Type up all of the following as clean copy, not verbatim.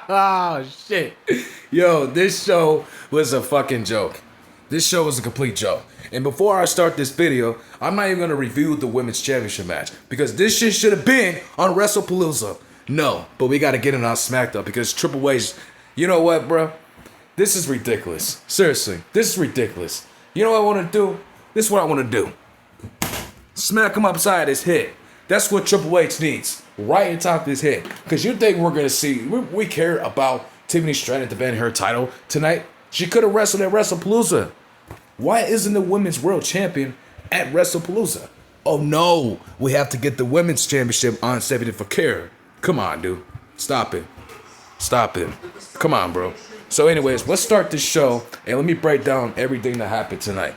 Oh, shit. Yo, this show was a fucking joke. This show was a complete joke. And before I start this video, I'm not even going to review the women's championship match because this shit should have been on WrestlePalooza. No, but we got to get it on Smackdown because Triple H's, you know what, bro? This is ridiculous. Seriously, this is ridiculous. You know what I want to do? This is what I want to do. Smack him upside his head. That's what Triple H needs. Right on top of his head. Because you think we're going to see, we care about Tiffany Stratton defending her title tonight? She could have wrestled at WrestlePalooza. Why isn't the women's world champion at WrestlePalooza? Oh no, we have to get the women's championship on 70 for care. Come on, dude. Stop it. Stop it. Come on, bro. So anyways, let's start this show and let me break down everything that happened tonight.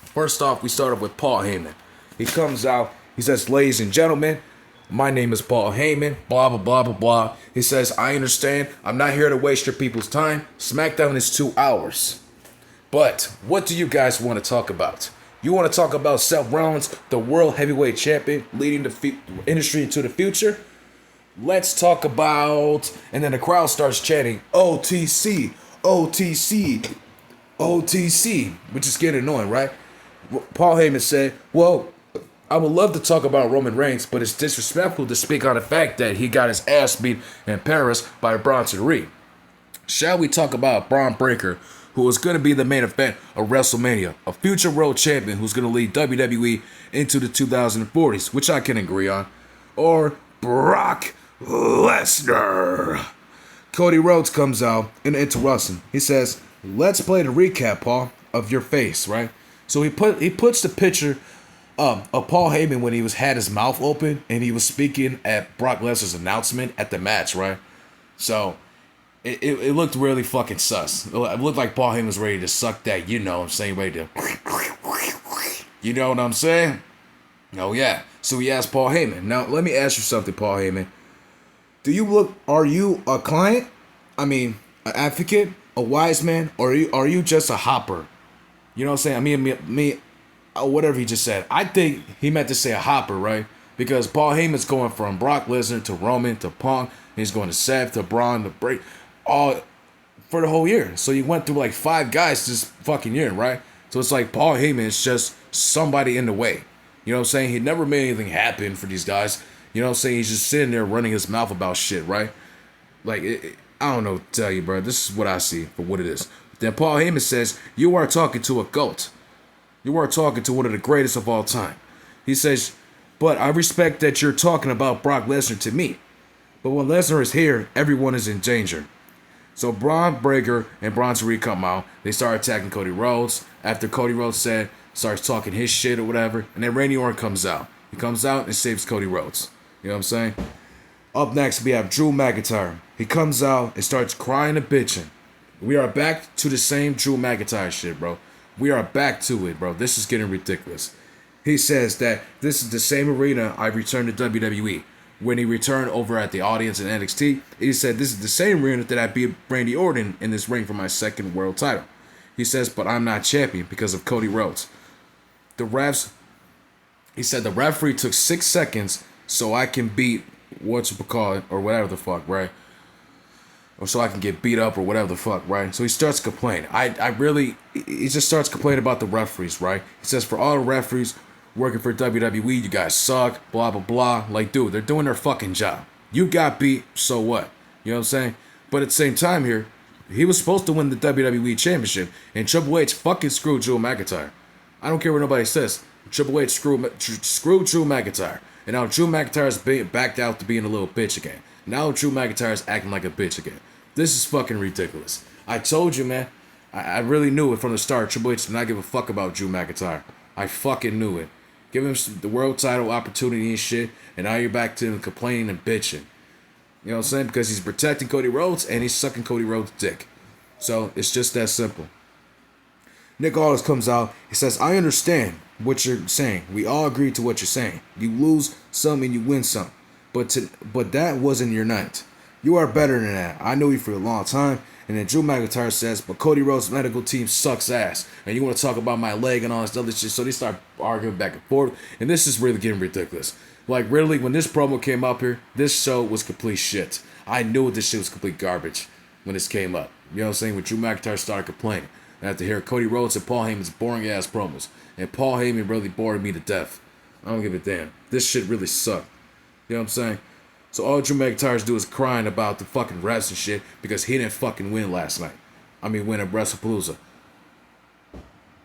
First off, we start off with Paul Heyman. He comes out, he says, ladies and gentlemen, my name is Paul Heyman, blah, blah, blah, blah, blah. He says, I understand, I'm not here to waste your people's time. SmackDown is 2 hours. But what do you guys want to talk about? You want to talk about Seth Rollins, the world heavyweight champion, leading the industry into the future? Let's talk about, and then the crowd starts chanting, OTC, OTC, OTC, which is getting annoying, right? Paul Heyman said, well, I would love to talk about Roman Reigns, but it's disrespectful to speak on the fact that he got his ass beat in Paris by Bronson Reed. Shall we talk about Braun Breaker, who is going to be the main event of WrestleMania, a future world champion who's going to lead WWE into the 2040s, which I can agree on, or Brock Lesnar? Cody Rhodes comes out and interrupts him. He says, let's play the recap, Paul, of your face, right? So he puts the picture of Paul Heyman when he had his mouth open and he was speaking at Brock Lesnar's announcement at the match, right? So it looked really fucking sus. It looked like Paul Heyman was ready to suck that, you know what I'm saying, ready to, you know what I'm saying? Oh yeah. So he asked Paul Heyman. Now let me ask you something, Paul Heyman. Are you a client? I mean, an advocate, a wise man, or are you just a hopper? You know what I'm saying? I mean, whatever he just said. I think he meant to say a hopper, right? Because Paul Heyman's going from Brock Lesnar to Roman to Punk. He's going to Seth to Braun to Bray, all for the whole year. So you went through like 5 guys this fucking year, right? So it's like Paul Heyman is just somebody in the way. You know what I'm saying? He never made anything happen for these guys. You know what I'm saying? He's just sitting there running his mouth about shit, right? Like, I don't know what to tell you, bro. This is what I see for what it is. Then Paul Heyman says, you are talking to a GOAT. You are talking to one of the greatest of all time. He says, but I respect that you're talking about Brock Lesnar to me. But when Lesnar is here, everyone is in danger. So Braun Breaker and Bronson Reed come out. They start attacking Cody Rhodes. After Cody Rhodes starts talking his shit or whatever. And then Randy Orton comes out. He comes out and saves Cody Rhodes. You know what I'm saying? Up next, we have Drew McIntyre. He comes out and starts crying and bitching. We are back to the same Drew McIntyre shit, bro. We are back to it, bro. This is getting ridiculous. He says that this is the same arena I returned to WWE. When he returned over at the audience in NXT, he said, this is the same arena that I beat Randy Orton in this ring for my second world title. He says, but I'm not champion because of Cody Rhodes. He said the referee took 6 seconds so I can beat whatchamacallit or whatever the fuck, right? Or so I can get beat up or whatever the fuck, right? So he starts complaining. He just starts complaining about the referees, right? He says, for all the referees working for WWE, you guys suck, blah, blah, blah. Like, dude, they're doing their fucking job. You got beat, so what? You know what I'm saying? But at the same time here, he was supposed to win the WWE Championship, and Triple H fucking screwed Drew McIntyre. I don't care what nobody says. Triple H screwed Drew McIntyre. And now Drew McIntyre's backed out to being a little bitch again. Now Drew McIntyre's acting like a bitch again. This is fucking ridiculous. I told you, man. I really knew it from the start. Triple H did not give a fuck about Drew McIntyre. I fucking knew it. Give him the world title opportunity and shit, and now you're back to him complaining and bitching. You know what I'm saying? Because he's protecting Cody Rhodes, and he's sucking Cody Rhodes' dick. So, it's just that simple. Nick Aldis comes out. He says, I understand what you're saying. We all agree to what you're saying. You lose some and you win some. But that wasn't your night. You are better than that. I knew you for a long time. And then Drew McIntyre says, but Cody Rhodes' medical team sucks ass. And you want to talk about my leg and all this other shit. So they start arguing back and forth. And this is really getting ridiculous. Like, really, when this promo came up here, this show was complete shit. I knew this shit was complete garbage when this came up. You know what I'm saying? When Drew McIntyre started complaining. I have to hear Cody Rhodes and Paul Heyman's boring ass promos. And Paul Heyman really bored me to death. I don't give a damn. This shit really sucked. You know what I'm saying? So all Drew McIntyre's do is crying about the fucking refs and shit because he didn't fucking win last night. Win at WrestlePalooza.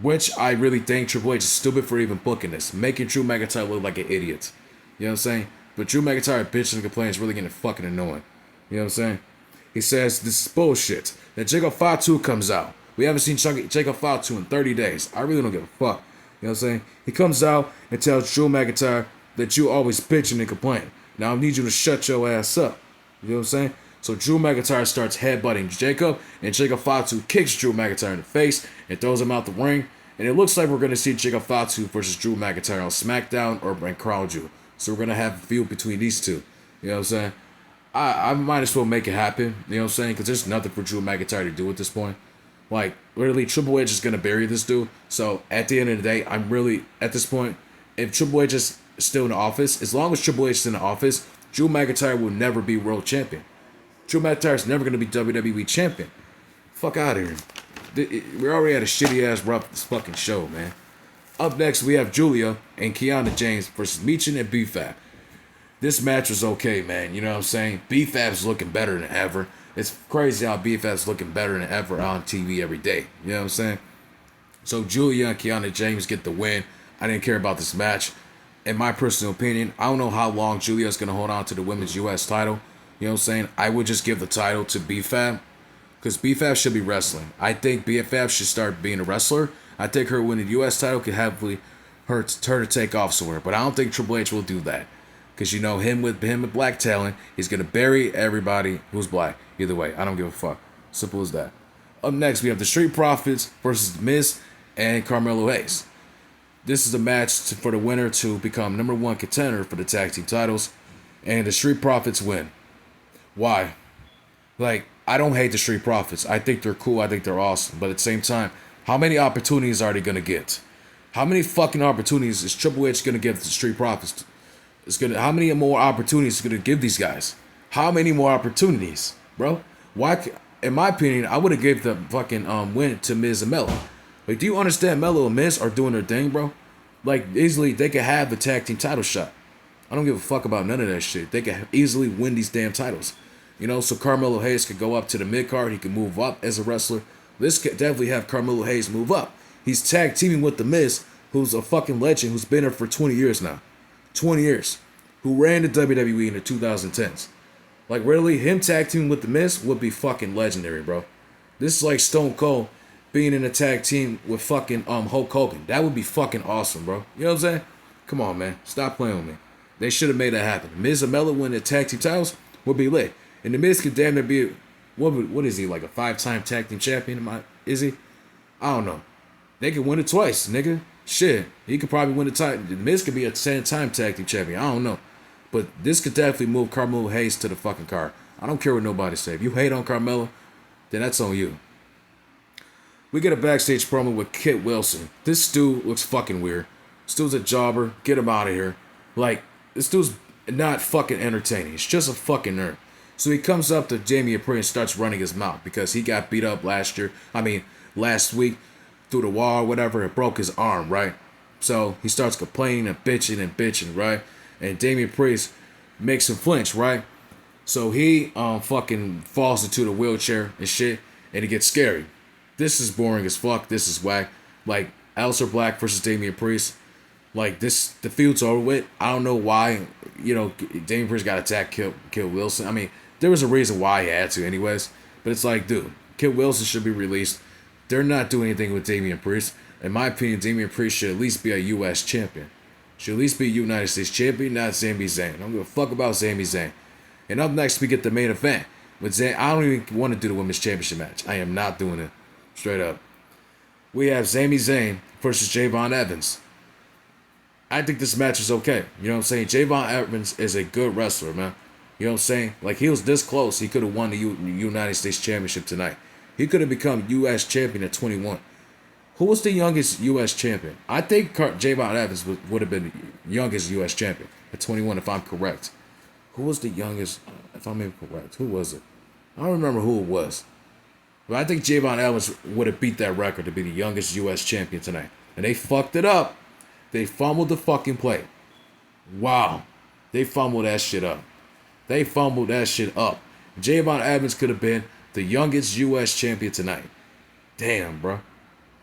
Which I really think Triple H is stupid for even booking this. Making Drew McIntyre look like an idiot. You know what I'm saying? But Drew McIntyre bitching and complaining is really getting fucking annoying. You know what I'm saying? He says this is bullshit. Then Jacob Fatu comes out. We haven't seen Jacob Fatu in 30 days. I really don't give a fuck. You know what I'm saying? He comes out and tells Drew McIntyre that you always bitching and complaining. Now I need you to shut your ass up. You know what I'm saying? So Drew McIntyre starts headbutting Jacob, and Jacob Fatu kicks Drew McIntyre in the face and throws him out the ring. And it looks like we're going to see Jacob Fatu versus Drew McIntyre on Smackdown or Crown Jewel. So we're going to have a feud between these two. You know what I'm saying? I might as well make it happen. You know what I'm saying? Because there's nothing for Drew McIntyre to do at this point. Like, literally, Triple H is going to bury this dude. So at the end of the day, I'm really, at this point, if Triple H is still in the office, as long as Triple H is in the office, Drew McIntyre will never be world champion. Drew McIntyre is never going to be WWE champion. Fuck out of here. We already had a shitty ass rough this fucking show, man. Up next, we have Julia and Kiana James versus Michin and B-Fab. This match was okay, man. You know what I'm saying? B-Fab's looking better than ever. It's crazy how B-Fab's looking better than ever on TV every day. You know what I'm saying? So Julia and Kiana James get the win. I didn't care about this match. In my personal opinion, I don't know how long Julia's going to hold on to the women's U.S. title. You know what I'm saying? I would just give the title to B-Fab. Because B-Fab should be wrestling. I think B-Fab should start being a wrestler. I think her winning the U.S. title could heavily hurt her to take off somewhere. But I don't think Triple H will do that. Because, you know, him with black talent, he's going to bury everybody who's black. Either way, I don't give a fuck. Simple as that. Up next, we have the Street Profits versus Miz and Carmelo Hayes. This is a match for the winner to become #1 contender for the tag team titles. And the Street Profits win. Why? Like, I don't hate the Street Profits. I think they're cool. I think they're awesome. But at the same time, how many opportunities are they going to get? How many fucking opportunities is Triple H going to give the Street Profits? How many more opportunities is going to give these guys? How many more opportunities, bro? Why? In my opinion, I would have gave the fucking win to Miz and Melo. Like, do you understand? Melo and Miz are doing their thing, bro. Like, easily they could have the tag team title shot. I don't give a fuck about none of that shit. They could easily win these damn titles. You know, so Carmelo Hayes could go up to the mid card. He could move up as a wrestler. This could definitely have Carmelo Hayes move up. He's tag teaming with the Miz, who's a fucking legend, who's been there for 20 years now. 20 years. Who ran the WWE in the 2010s. Like, really, him tag teaming with the Miz would be fucking legendary, bro. This is like Stone Cold being in a tag team with fucking Hulk Hogan. That would be fucking awesome, bro. You know what I'm saying? Come on, man. Stop playing with me. They should have made that happen. Miz and Melo win the tag team titles would be lit. And the Miz could damn near be, what is he, like a 5-time tag team champion? Is he? I don't know. They could win it twice, nigga. Shit. He could probably win the title. The Miz could be a 10-time tag team champion. I don't know. But this could definitely move Carmelo Hayes to the fucking card. I don't care what nobody say. If you hate on Carmelo, then that's on you. We get a backstage promo with Kit Wilson. This dude looks fucking weird. This dude's a jobber. Get him out of here. Like, this dude's not fucking entertaining. He's just a fucking nerd. So he comes up to Jamie Apri and starts running his mouth because he got beat up last week through the wall or whatever and broke his arm, right? So he starts complaining and bitching, right? And Damian Priest makes him flinch, right? So he fucking falls into the wheelchair and shit, and it gets scary. This is boring as fuck. This is whack. Like, Aleister Black versus Damian Priest. Like, the feud's over with. I don't know why, you know, Damian Priest got attacked, kill Wilson. I mean, there was a reason why he had to anyways. But it's like, dude, Kit Wilson should be released. They're not doing anything with Damian Priest. In my opinion, Damian Priest should at least be a U.S. champion. Should at least be a United States champion, not Sami Zayn. I don't give a fuck about Sami Zayn. And up next, we get the main event. With Zayn, I don't even want to do the women's championship match. I am not doing it. Straight up. We have Sami Zayn versus Javon Evans. I think this match is okay. You know what I'm saying? Javon Evans is a good wrestler, man. You know what I'm saying? Like, he was this close. He could have won the United States Championship tonight. He could have become U.S. champion at 21. Who was the youngest U.S. champion? I think Javon Evans would have been the youngest U.S. champion at 21, if I'm correct. Who was the youngest? If I'm correct, who was it? I don't remember who it was. But I think Javon Evans would have beat that record to be the youngest U.S. champion tonight. And they fucked it up. They fumbled the fucking play. Wow. They fumbled that shit up. They fumbled that shit up. Javon Evans could have been the youngest U.S. champion tonight. Damn, bro.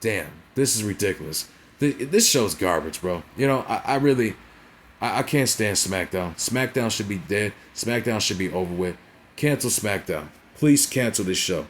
Damn. This is ridiculous. This show's garbage, bro. You know, I can't stand Smackdown. Smackdown should be dead. Smackdown should be over with. Cancel Smackdown. Please cancel this show.